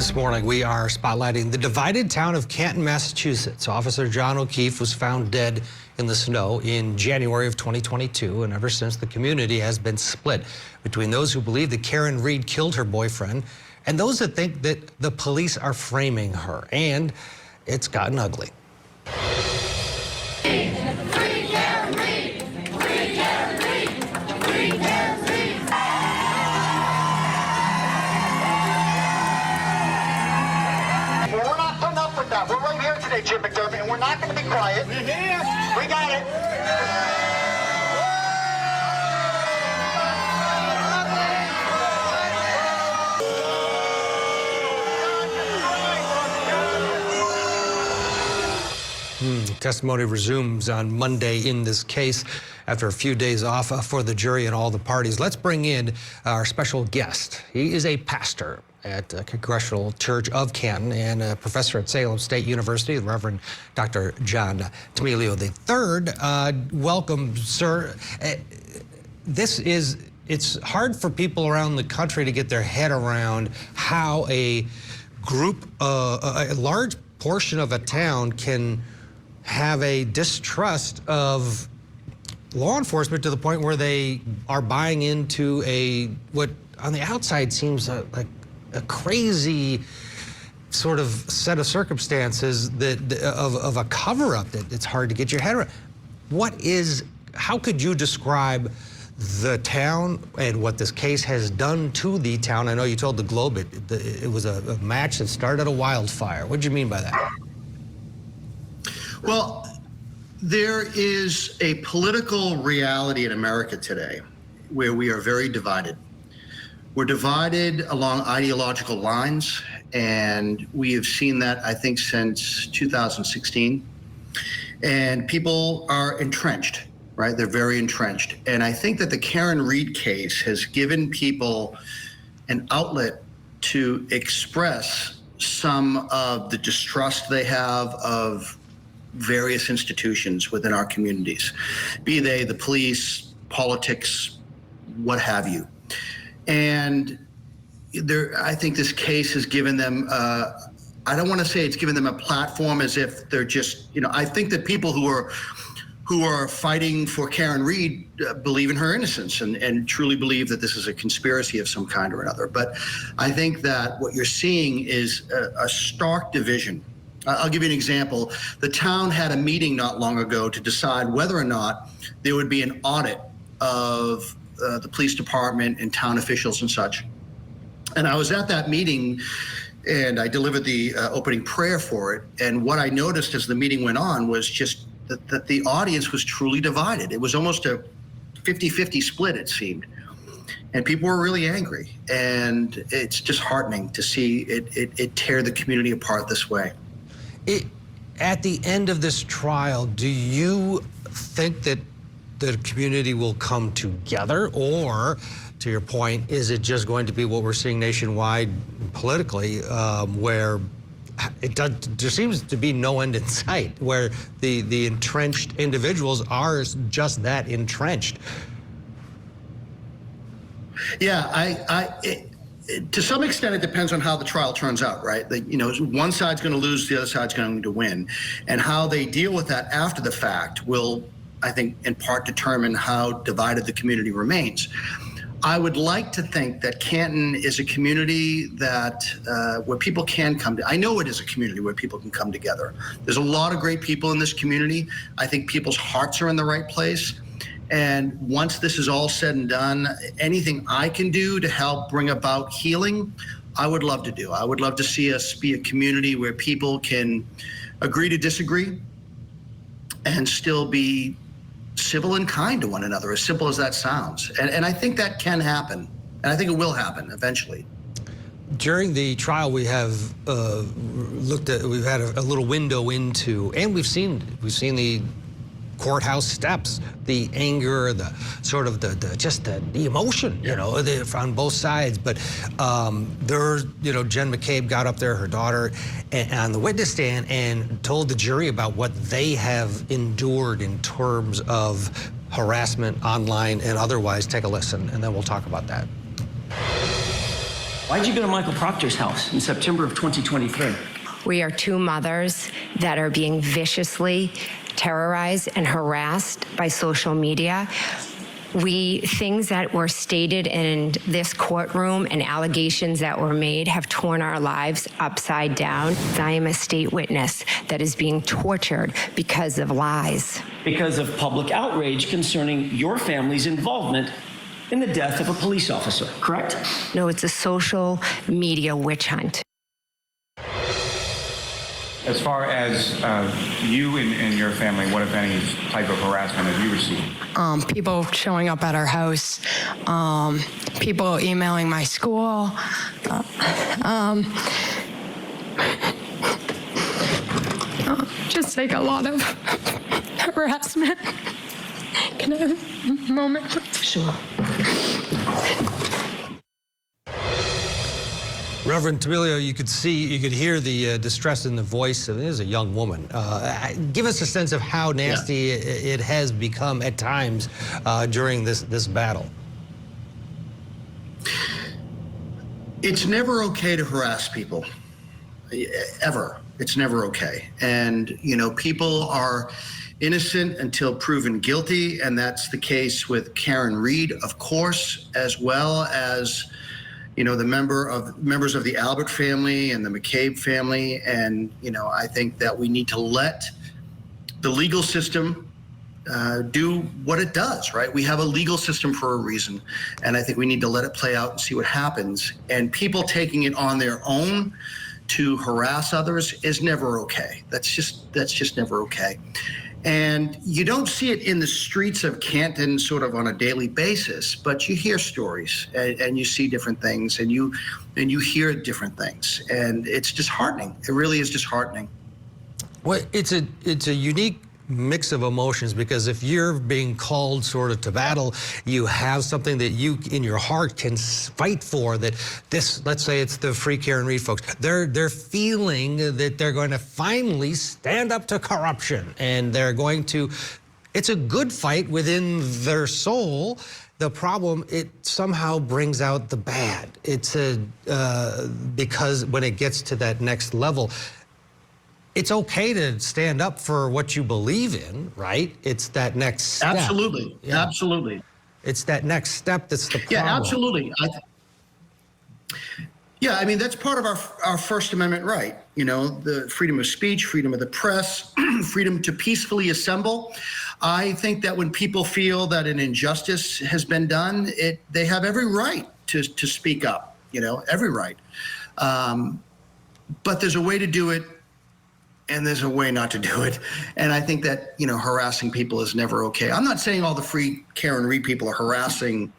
This morning, we are spotlighting the divided town of Canton, Massachusetts. Officer John O'Keefe was found dead in the snow in January of 2022, and ever since, the community has been split between those who believe that Karen Reed killed her boyfriend and those that think that the police are framing her. And it's gotten ugly. We're right here today, Jim McDermott, and we're not going to be quiet. We're here. We got it. Testimony resumes on Monday in this case after a few days off for the jury and all the parties. Let's bring in our special guest. He is a pastor at Congregational Church of Canton and a professor at Salem State University, the Reverend Dr. John Tamilio III. Welcome, sir. It's hard for people around the country to get their head around how a large portion of a town can have a distrust of law enforcement to the point where they are buying into what on the outside seems like a crazy sort of set of circumstances of a cover-up that it's hard to get your head around. How could you describe the town and what this case has done to the town? I know you told the Globe it was a match that started a wildfire. What do you mean by that? Well, there is a political reality in America today where we are very divided. We're divided along ideological lines, and we have seen that, I think, since 2016. And people are entrenched, right? They're very entrenched. And I think that the Karen Reed case has given people an outlet to express some of the distrust they have of various institutions within our communities, be they the police, politics, what have you. And I think this case has given them, I don't want to say it's given them a platform as if they're just, I think that people who are fighting for Karen Reed believe in her innocence and truly believe that this is a conspiracy of some kind or another. But I think that what you're seeing is a stark division. I'll give you an example. The town had a meeting not long ago to decide whether or not there would be an audit of the police department and town officials and such. And I was at that meeting and I delivered the opening prayer for it. And what I noticed as the meeting went on was just that the audience was truly divided. It was almost a 50-50 split, it seemed. And people were really angry. And it's disheartening to see it tear the community apart this way. At the end of this trial, do you think that the community will come together, or, to your point, is it just going to be what we're seeing nationwide politically, where there seems to be no end in sight, where the entrenched individuals are just that entrenched? Yeah, to some extent, it depends on how the trial turns out, right? One side's going to lose, the other side's going to win. And how they deal with that after the fact will, I think, in part determine how divided the community remains. I would like to think that Canton is a community that where people can come to. I know it is a community where people can come together. There's a lot of great people in this community. I think people's hearts are in the right place. And once this is all said and done, anything I can do to help bring about healing, I would love to do. I would love to see us be a community where people can agree to disagree and still be civil and kind to one another, as simple as that sounds. And I think that can happen, and I think it will happen eventually. During the trial, we have we've had a little window into, and we've seen the courthouse steps, the anger, the sort of the emotion, on both sides. But Jen McCabe got up there, her daughter, on the witness stand and told the jury about what they have endured in terms of harassment online and otherwise. Take a listen, and then we'll talk about that. Why'd you go to Michael Proctor's house in September of 2023? We are two mothers that are being viciously terrorized and harassed by social media. Things that were stated in this courtroom and allegations that were made have torn our lives upside down. I am a state witness that is being tortured because of lies. Because of public outrage concerning your family's involvement in the death of a police officer, correct? No, it's a social media witch hunt. As far as you and your family, what, if any, type of harassment have you received? People showing up at our house, people emailing my school, just like a lot of harassment. Can I have a moment, please? Sure. Reverend Tamilio, you could hear the distress in the voice of, it is a young woman. Give us a sense of how nasty it has become at times during this battle. It's never okay to harass people, ever. It's never okay. And, you know, people are innocent until proven guilty, and that's the case with Karen Reed, of course, as well as, you know, the members of the Albert family and the McCabe family. And, you know, I think that we need to let the legal system do what it does, right? We have a legal system for a reason, and I think we need to let it play out and see what happens. And people taking it on their own to harass others is never okay. That's just never okay. And you don't see it in the streets of Canton sort of on a daily basis, but you hear stories and you see different things and you hear different things, and it's disheartening. It really is disheartening. Well, it's a unique mix of emotions, because if you're being called sort of to battle, you have something that you in your heart can fight for, that this, let's say it's the Free Karen Reed folks, they're feeling that they're going to finally stand up to corruption, and they're going to, it's a good fight within their soul. The problem, it somehow brings out the bad. It's because when it gets to that next level, it's okay to stand up for what you believe in, right? It's that next step. Absolutely, yeah. Absolutely. It's that next step that's the problem. Yeah, absolutely. Yeah, I mean, that's part of our First Amendment right. You know, the freedom of speech, freedom of the press, freedom to peacefully assemble. I think that when people feel that an injustice has been done, they have every right to speak up, you know, every right. But there's a way to do it, and there's a way not to do it. And I think that, you know, harassing people is never okay. I'm not saying all the Free Karen Reed people are harassing,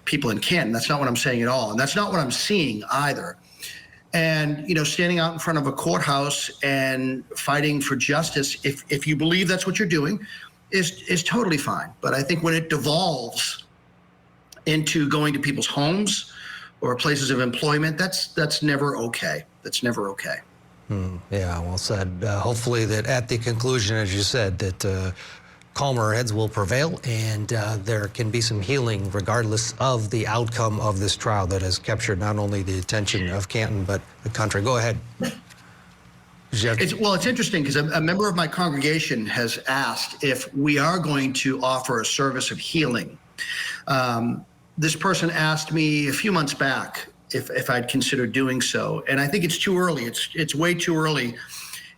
people in Canton. That's not what I'm saying at all. And that's not what I'm seeing either. And, you know, standing out in front of a courthouse and fighting for justice, if you believe that's what you're doing, is totally fine. But I think when it devolves into going to people's homes or places of employment, that's never okay. That's never okay. Yeah, well said. Hopefully that at the conclusion, as you said, that calmer heads will prevail, and there can be some healing regardless of the outcome of this trial that has captured not only the attention of Canton, but the country. Go ahead. It's interesting because a member of my congregation has asked if we are going to offer a service of healing. This person asked me a few months back if I'd consider doing so, and I think it's too early. It's way too early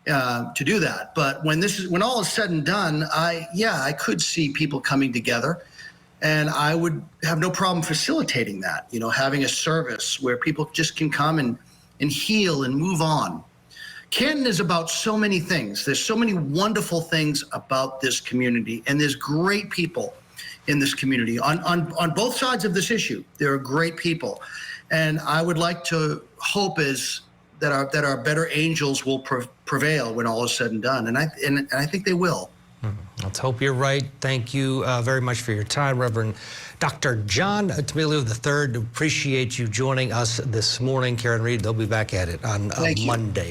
to do that. But when all is said and done, I could see people coming together, and I would have no problem facilitating that. You know, having a service where people just can come and heal and move on. Canton is about so many things. There's so many wonderful things about this community, and there's great people in this community on both sides of this issue. There are great people. And I would like to hope that our better angels will prevail when all is said and done, and I think they will. Let's hope you're right. Thank you very much for your time, Reverend Dr. John Tamilio III. Appreciate you joining us this morning. Karen Reed, they'll be back at it on Monday.